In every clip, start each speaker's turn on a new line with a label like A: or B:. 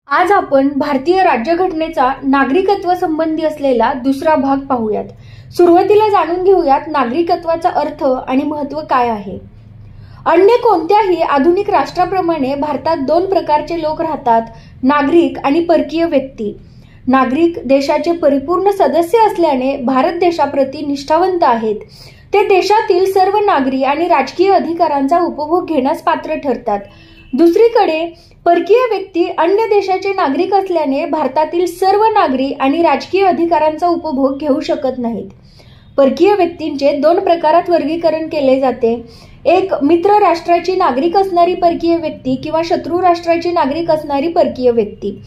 A: आज आपण भारतीय राज्यघटनेचा नागरिकत्व संबंधी असलेला दुसरा भाग पाहूयात। सुरुवातीला जाणून घेऊयात नागरिकत्वाचा अर्थ आणि महत्त्व काय आहे। अन्य कोणत्याही आधुनिक राष्ट्राप्रमाणे भारतात दोन प्रकारचे लोक राहतात, नागरिक आणि परकीय व्यक्ती। नागरिक देशाचे परिपूर्ण सदस्य असल्याने भारत देशाप्रती निष्ठावंत आहेत। ते देशातील सर्व नागरी आणि राजकीय अधिकारांचा उपभोग घेण्यास पात्र ठरतात। दुसरीकडे परकीय व्यक्ती अन्य देशाचे नागरिक असल्याने भारतातील सर्व नागरी आणि राजकीय अधिकारांचा उपभोग घेऊ शकत नाहीत। परकीय व्यक्तींचे दोन प्रकारात वर्गीकरण केले जाते। एक, मित्र राष्ट्राची नागरिक असणारी परकीय व्यक्ती किंवा शत्रू राष्ट्राची नागरिक असणारी परकीय व्यक्ती।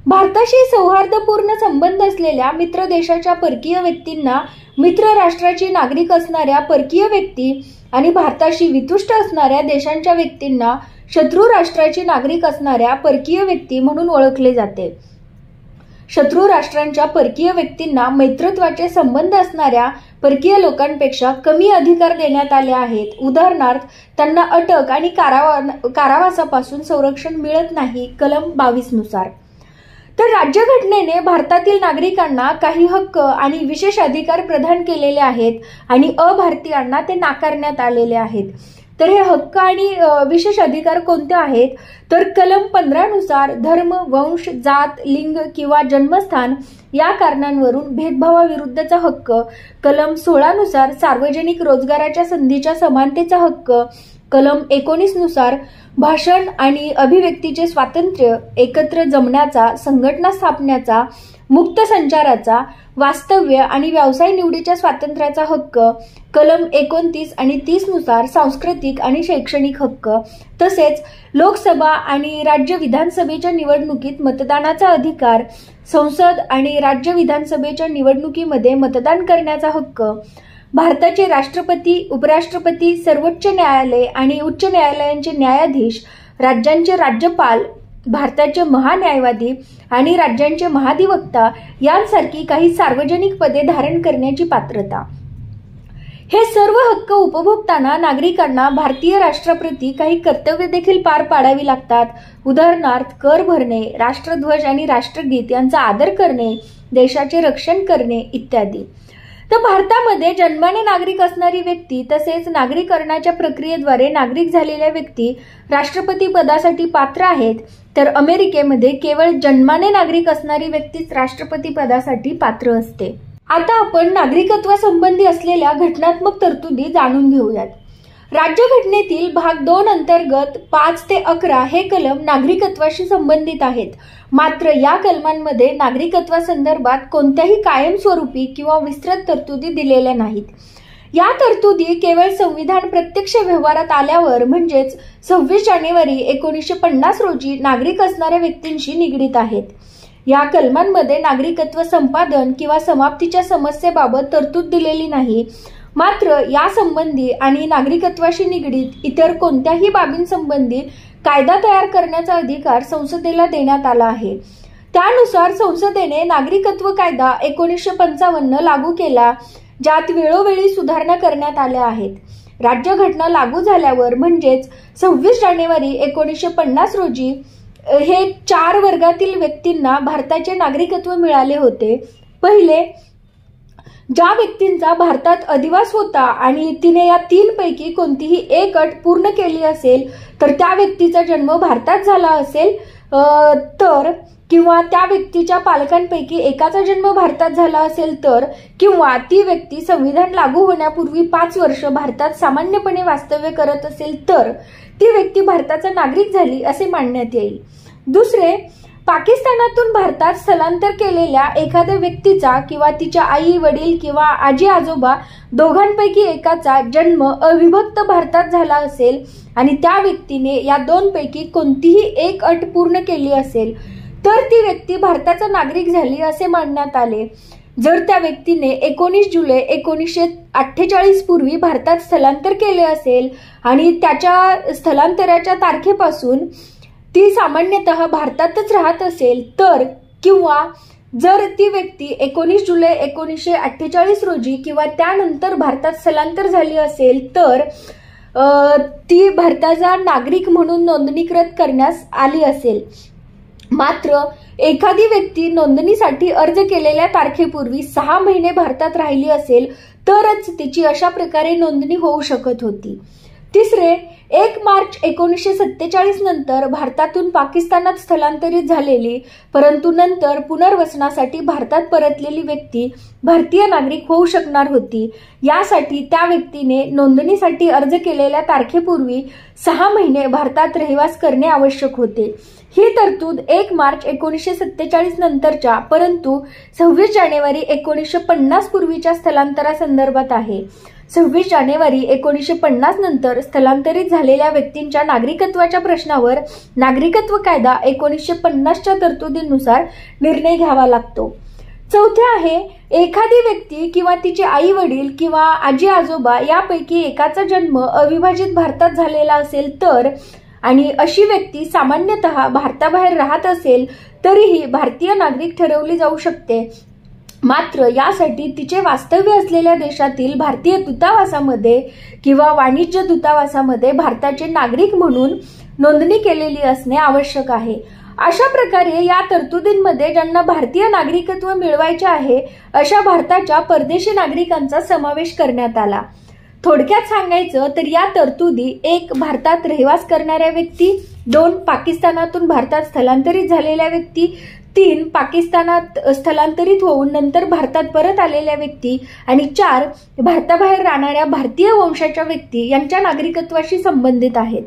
A: भारताशी सौहार्दपूर्ण संबंध असलेल्या मित्र देशाच्या परकीय व्यक्तींना मित्र राष्ट्राची नागरिक असणाऱ्या परकीय व्यक्ती आणि भारताशी वितुष्ट असणाऱ्या देशांच्या व्यक्तींना शत्रू राष्ट्राची नागरिक असणाऱ्या परकीय व्यक्ती म्हणून ओळखले जाते। शत्रू राष्ट्रांच्या परकीय व्यक्तींना मैत्रत्वाचे संबंध असणाऱ्या परकीय लोकांपेक्षा कमी अधिकार देण्यात आले आहेत। उदाहरणार्थ, त्यांना अटक आणि कारावासापासून संरक्षण मिळत नाही, कलम 22 नुसार। तर राज्यघटनेने भारतातील नागरिकांना काही हक्क आणि विशेष अधिकार प्रदान केलेले आहेत आणि अभारतीयांना ते नाकारण्यात आलेले आहेत। तर हे हक्क आणि विशेष अधिकार कोणते आहेत, तर कलम 15 नुसार धर्म, वंश, जात, लिंग किंवा जन्मस्थान या कारणांवरून भेदभावाविरुद्धचा हक्क, कलम 16 नुसार सार्वजनिक रोजगाराच्या संधीच्या समानतेचा हक्क, कलम 19 नुसार भाषण आणि अभिव्यक्तीचे स्वातंत्र्य, एकत्र जमण्याचा, संघटना स्थापण्याचा, मुक्त संचाराचा, वास्तव्य आणि व्यवसाय निवडीच्या स्वातंत्र्याचा हक्क, कलम 29 आणि 30 नुसार सांस्कृतिक आणि शैक्षणिक हक्क, तसेच लोकसभा आणि राज्य विधानसभेच्या निवडणुकीत मतदानाचा अधिकार, संसद आणि राज्य विधानसभेच्या निवडणुकीमध्ये मतदान करण्याचा हक्क, भारताचे राष्ट्रपती, उपराष्ट्रपती, सर्वोच्च न्यायालय आणि उच्च न्यायालयांचे न्यायाधीश, राज्यांचे राज्यपाल, भारताचे महान्यायवादी आणि राज्यांचे महाधिवक्ता यांसारखी काही सार्वजनिक पदे धारण करण्याची पात्रता। हे सर्व हक्क उपभोगताना नागरिकांना भारतीय राष्ट्राप्रती काही कर्तव्य देखील पार पाडावी लागतात। उदाहरणार्थ, कर भरणे, राष्ट्रध्वज आणि राष्ट्रगीत यांचा आदर करणे, देशाचे रक्षण करणे इत्यादी। तर भारतामध्ये जन्माने नागरिक असणारी व्यक्ती तसेच नागरीकरणाच्या प्रक्रियेद्वारे नागरिक झालेल्या व्यक्ती राष्ट्रपती पदासाठी पात्र आहेत, तर अमेरिकेमध्ये केवळ जन्माने नागरिक असणारी व्यक्तीच राष्ट्रपती पदासाठी पात्र असते। आता आपण नागरिकत्वासंबंधी असलेल्या घटनात्मक तरतुदी जाणून घेऊयात। राज्यघटनेतील भाग 2 अंतर्गत 5 ते 11 हे कलम नागरिकत्वाशी संबंधित आहेत। मात्र या कलमांमध्ये नागरिकत्वासंदर्भात कोणत्याही कायमस्वरूपी किंवा विस्तृत तरतुदी दिलेल्या नाहीत। या तरतुदी केवळ संविधान प्रत्यक्ष व्यवहारात आल्यावर म्हणजेच 26 जानेवारी 1950 रोजी नागरिक असणाऱ्या व्यक्तींशी निगडीत आहेत। या कलमांमध्ये नागरिकत्व संपादन किंवा समाप्तीच्या समस्येबाबत तरतूद दिलेली नाही। मात्र या संबंधी आणि नागरिकत्वाशी निगडीत इतर कोणत्याही बाबींसंबंधी कायदा तयार करण्याचा अधिकार संसदेला देण्यात आला आहे। त्यानुसार संसदेने नागरिकत्व कायदा 1955 लागू केला, ज्यात वेळोवेळी सुधारणा करण्यात आल्या आहेत। राज्यघटना लागू झाल्यावर म्हणजेच 26 जानेवारी 1950 रोजी हे 4 वर्गातील व्यक्तींना भारताचे नागरिकत्व मिळाले होते। पहिले, ज्या व्यक्तींचा भारतात अधिवास होता आणि तिने या 3 पैकी कोणतीही एक अट पूर्ण केली असेल, तर त्या व्यक्तीचा जन्म भारतात झाला असेल तर, किंवा त्या व्यक्तीच्या पालकांपैकी एकाचा जन्म भारतात झाला असेल तर, किंवा ती व्यक्ती संविधान लागू होण्यापूर्वी 5 वर्ष भारतात सामान्यपणे वास्तव्य करत असेल तर ती व्यक्ती भारताचा नागरिक झाली असे मानण्यात येईल। दुसरे, पाकिस्तानातून भारतात स्थलांतर केलेल्या एखाद्या व्यक्तीचा किंवा तिच्या आई वडील किंवा आजी आजोबा दोघांपैकी एकाचा जन्म अविभक्त भारतात झाला असेल आणि त्या व्यक्तीने या 2 पैकी कोणतीही एक अट पूर्ण केली असेल तर ती व्यक्ती भारताचा नागरिक झाली असे मानण्यात आले। जर त्या व्यक्तीने 19 जुलै 1948 पूर्वी भारतात स्थलांतर केले असेल आणि त्याच्या स्थलांतराच्या तारखेपासून ती सामान्यतः भारतातच राहत असेल तर, किंवा जर ती व्यक्ती 19 जुलै 1948 रोजी किंवा त्यानंतर भारतात स्थलांतर झाली असेल तर ती भारताचा नागरिक म्हणून नोंदणीकृत करण्यास आली असेल। मात्र एखादी व्यक्ती नोंदणीसाठी अर्ज केलेल्या तारखेपूर्वी 6 महिने भारतात राहिली असेल तरच तिची अशा प्रकारे नोंदणी होऊ शकत होती. तिसरे, 1 मार्च 1947 नंतर भारतातून पाकिस्तानात स्थलांतरित झालेली परंतु नंतर पुनर्वसनासाठी भारतात परतलेली व्यक्ती भारतीय नागरिक होऊ शकणार होती. यासाठी त्या व्यक्तीने नोंदणीसाठी अर्ज केलेल्या तारखेपूर्वी 6 महिने भारतात रहिवास करणे आवश्यक होते. ही तरतूद 1 मार्च 1947 नंतरच्या परंतु 26 जानेवारी 1950 पूर्वीच्या स्थलांतरासंदर्भात आहे. 26 जानेवारी 1950 नंतर स्थलांतरित झालेल्या व्यक्तींच्या नागरिकत्वाच्या प्रश्नावर नागरिकत्व कायदा 1950च्या तरतुदीनुसार निर्णय घ्यावा लागतो. चौथे आहे, एखादी व्यक्ती किंवा तिचे आई वडील किंवा आजी आजोबा यापैकी एकाचा जन्म अविभाजित भारतात झालेला असेल तर आणि अशी व्यक्ती सामान्यतः भारताबाहेर राहत असेल तरीही भारतीय नागरिक ठरवली जाऊ शकते. मात्र यासाठी तिचे वास्तव्य असलेल्या देशातील भारतीय दूतावासामध्ये किंवा वाणिज्य दूतावासामध्ये भारताचे नागरिक म्हणून नोंदणी केलेली असणे आवश्यक आहे. अशा प्रकारे या तरतुदींमध्ये ज्यांना भारतीय नागरिकत्व मिळवायचे आहे अशा भारताच्या परदेशी नागरिकांचा समावेश करण्यात आला. थोडक्यात सांगायचं तर या तरतुदी 1 भारतात रहिवास करणाऱ्या व्यक्ती, 2 पाकिस्तानातून भारतात स्थलांतरित झालेल्या व्यक्ती, 3 पाकिस्तानात स्थलांतरित होऊन नंतर भारतात परत आलेल्या व्यक्ती आणि 4 भारताबाहेर राहणाऱ्या भारतीय वंशाच्या व्यक्ती यांच्या नागरिकत्वाशी संबंधित आहेत.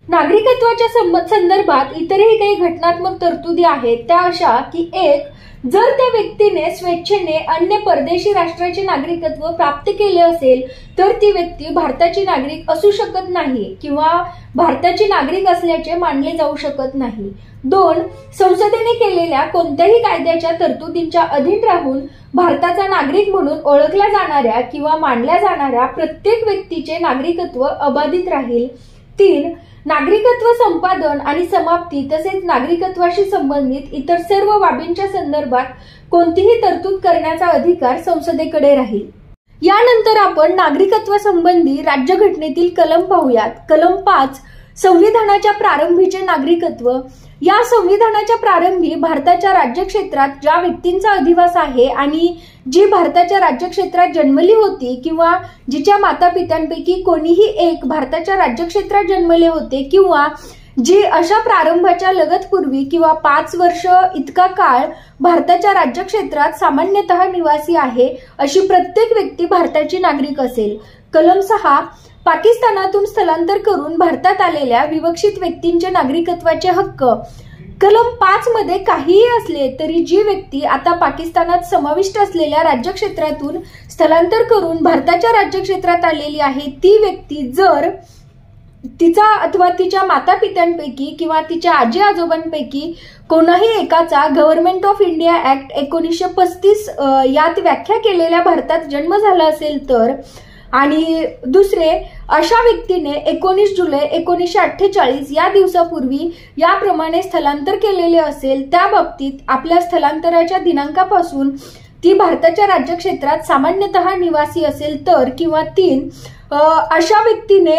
A: नागरिकत्वाच्या संदर्भात इतरही काही घटनात्मक तरतुदी आहेत. त्या अशा की 1, जर त्या व्यक्तीने स्वेच्छेने अन्य परदेशी राष्ट्राचे नागरिकत्व प्राप्त केले असेल तर ती व्यक्ती भारताची नागरिक असू शकत नाही किंवा भारताची नागरिक असल्याचे मानले जाऊ शकत नाही. 2, संसदेने केलेल्या कोणत्याही कायद्याच्या तरतुदींच्या अधीन राहून भारताचा नागरिक म्हणून ओळखल्या जाणाऱ्या किंवा मानल्या जाणाऱ्या प्रत्येक व्यक्तीचे नागरिकत्व अबाधित राहील. 3, नागरिकत्व संपादन आणि समाप्ती तसेच नागरिकत्वाशी संबंधित इतर सर्व बाबींच्या संदर्भात कोणतीही तरतूद करण्याचा अधिकार संसदेकडे राहील. यानंतर आपण नागरिकत्व संबंधी राज्यघटनेतील कलम पाहूयात. कलम 5, संविधानाच्या प्रारंभीचे नागरिकत्व. या संविधानाच्या प्रारंभी भारताच्या राज्यक्षेत्रात ज्या व्यक्तींचा अधिवास आहे आणि जी भारताच्या राज्यक्षेत्रात जन्मली होती किंवा जिच्या मातापित्यांपैकी कोणीही एक भारताच्या राज्यक्षेत्रात जन्मले होते किंवा जी अशा प्रारंभाच्या लगतपूर्वी किंवा 5 वर्ष इतका काळ भारताच्या राज्यक्षेत्रात सामान्यतः निवासी आहे अशी प्रत्येक व्यक्ती भारताची नागरिक असेल. कलम 6, पाकिस्तानातून स्थलांतर करून भारतात आलेल्या विवक्षित व्यक्तींचे नागरिकत्वाचे हक्क. कलम 5 मध्ये काहीही असले तरी जी व्यक्ती आता पाकिस्तानात समाविष्ट असलेल्या राज्यक्षेत्रातून स्थलांतर करून भारताच्या राज्यक्षेत्रात आलेली आहे ती व्यक्ती जर तिचा अथवा तिच्या मातापित्यांपैकी किंवा तिच्या आजी आजोबांपैकी कोणाही एकाचा गव्हर्नमेंट ऑफ इंडिया ऍक्ट 1935 यात व्याख्या केलेल्या भारतात जन्म झाला असेल तर आणि दुसरे अशा व्यक्तीने 19 जुलै 1948 या दिवसापूर्वी याप्रमाणे स्थलांतर केलेले असेल त्या बाबतीत आपल्या स्थलांतराच्या दिनांकापासून ती भारताच्या राज्यक्षेत्रात सामान्यतः निवासी असेल तर किंवा 3 अशा व्यक्तीने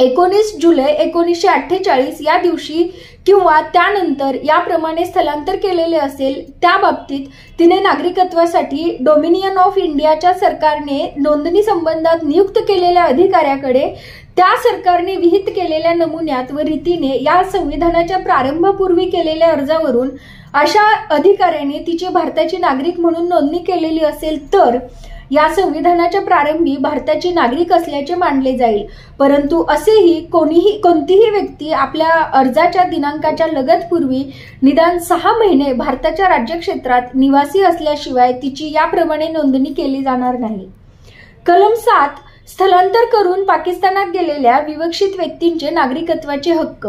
A: 19 जुलै 1948 या दिवशी किंवा त्यानंतर याप्रमाणे स्थलांतर केलेले असेल त्या बाबतीत तिने नागरिकत्वासाठी डोमिनियन ऑफ इंडियाच्या सरकारने नोंदणी संबंधात नियुक्त केलेल्या अधिकाऱ्याकडे त्या सरकारने विहित केलेल्या नमुन्यात व रीतीने या संविधानाच्या प्रारंभापूर्वी केलेल्या अर्जावरून अशा अधिकाऱ्याने तिची भारताची नागरिक म्हणून नोंदणी केलेली असेल तर या संविधानाच्या प्रारंभी भारताची नागरिक असल्याचे मानले जाईल. परंतु असेही कोणतीही व्यक्ती आपल्या अर्जाच्या दिनांकाच्या लगतपूर्वी निदान 6 महिने भारताच्या राज्यक्षेत्रात निवासी असल्याशिवाय तिची याप्रमाणे नोंदणी केली जाणार नाही. कलम 7, स्थलांतर करून पाकिस्तानात गेलेल्या विवक्षित व्यक्तींचे नागरिकत्वाचे हक्क.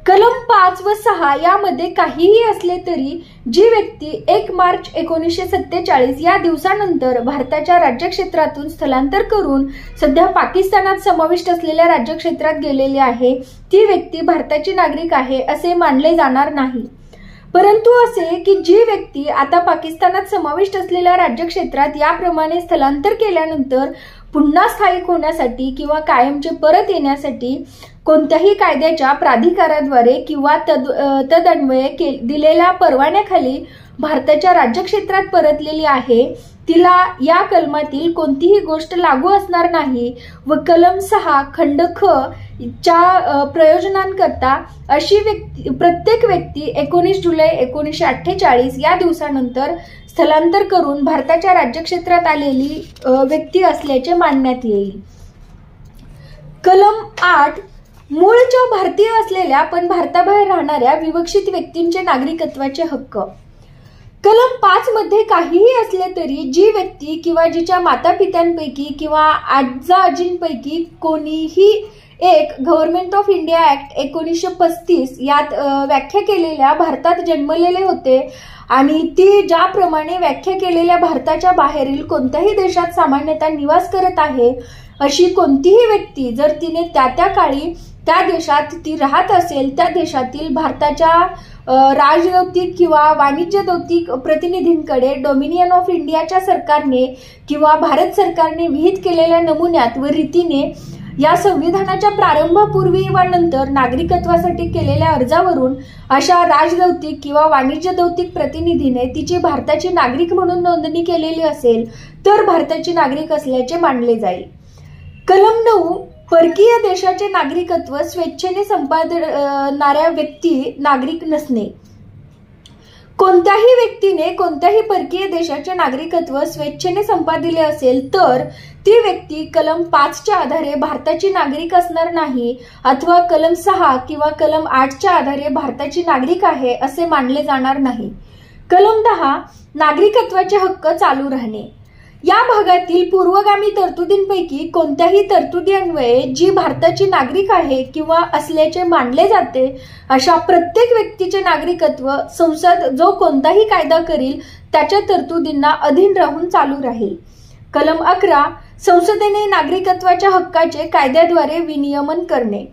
A: कलम 5 व 6 यामध्ये काहीही असले तरी जी व्यक्ती 1 मार्च 1947 या दिवसानंतर भारताच्या राज्यक्षेत्रातून स्थलांतर करून सध्या पाकिस्तानात समाविष्ट असलेल्या राज्यक्षेत्रात गेलेली आहे ती व्यक्ती भारताची नागरिक आहे असे मानले जाणार नाही. परंतु असे की जी व्यक्ती आता पाकिस्तानात समाविष्ट असलेल्या राज्यक्षेत्रात याप्रमाणे स्थलांतर केल्यानंतर पुन्हा स्थायिक होण्यासाठी किंवा कायमचे परत येण्यासाठी कोणत्याही कायद्याच्या प्राधिकाराद्वारे किंवा तदन्वये दिलेल्या परवान्याखाली भारताच्या राज्यक्षेत्रात परतलेली आहे तिला या कलमातील कोणतीही गोष्ट लागू असणार नाही व कलम 6 खंड ख च्या प्रयोजनांकरता अशी प्रत्येक व्यक्ती 19 जुलै 1948 या दिवसानंतर स्थलांतर करून भारताच्या राज्यक्षेत्रात आलेली व्यक्ती असल्याचे मानण्यात येईल। कलम 8 मूळच्या भारतीय असलेल्या पण भारताबाहेर राहणाऱ्या विवक्षित व्यक्तींचे नागरिकत्वाचे हक्क। कलम 5 मध्ये काहीही असले तरी जी व्यक्ती किंवा जिच्या मातापित्यांपैकी किंवा आजींपैकी कोणीही एक गव्हर्नमेंट ऑफ इंडिया ऍक्ट 1935 यात व्याख्या केलेल्या भारतात जन्मलेले होते आणि ती ज्याप्रमाणे व्याख्या केलेल्या भारताच्या बाहेरील कोणत्याही देशात सामान्यतः निवास करत आहे अशी कोणतीही व्यक्ती जर तिने त्या काळी त्या देशात ती राहत असेल त्या देशातील भारताच्या राजनैतिक किंवा वाणिज्यदौतिक प्रतिनिधींकडे डोमिनियन ऑफ इंडियाच्या सरकारने किंवा भारत सरकारने विहित केलेल्या नमुन्यात व रीतीने या संविधानाच्या प्रारंभापूर्वी व नंतर नागरिकत्वासाठी केलेल्या अर्जावरून अशा राजनैतिक किंवा वाणिज्यदौतिक प्रतिनिधीने तिची भारताची नागरिक म्हणून नोंदणी केलेली असेल तर भारताची नागरिक असल्याचे मानले जाईल। कलम 9 परकीय देशाचे नागरिकत्व स्वेच्छेने संपादणाऱ्या व्यक्ती नागरिक नसणे। कोणत्याही व्यक्तीने कोणत्याही परकीय देशाचे नागरिकत्व स्वेच्छेने संपादिले असेल तर ती व्यक्ती कलम 5 च्या आधारे भारताची नागरिक असणार नाही अथवा कलम 6 किंवा कलम 8 च्या आधारे भारताची नागरिक आहे असे मानले जाणार नाही। कलम 10 नागरिकत्वाचे हक्क चालू राहणे। या भागातील पूर्वगामी तरतुदींपैकी कोणत्याही तरतुदीन्वये जी भारताची नागरिक आहे किंवा असल्याचे मानले जाते अशा प्रत्येक व्यक्तीचे नागरिकत्व संसद जो कोणताही कायदा करील त्याच्या तरतुदींना अधीन राहून चालू राहील। कलम 11 संसदेने नागरिकत्वाच्या हक्काचे कायद्याद्वारे विनियमन करणे।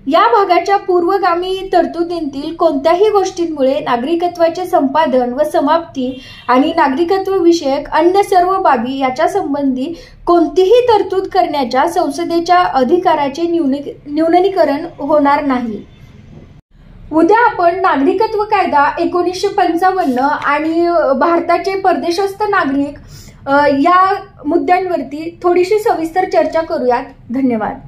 A: या भागाच्या पूर्वगामी तरतुदींतील कोणत्याही गोष्टींमुळे नागरिकत्वाचे संपादन व समाप्ती आणि नागरिकत्व विषयक अन्य सर्व बाबी याच्या संबंधी कोणतीही तरतूद करण्याच्या संसदेच्या अधिकाराचे न्यूनीकरण होणार नाही। उद्या आपण नागरिकत्व कायदा 1955 आणि भारताचे परदेशस्थ नागरिक या मुद्द्यांवरती थोडीशी सविस्तर चर्चा करूयात। धन्यवाद।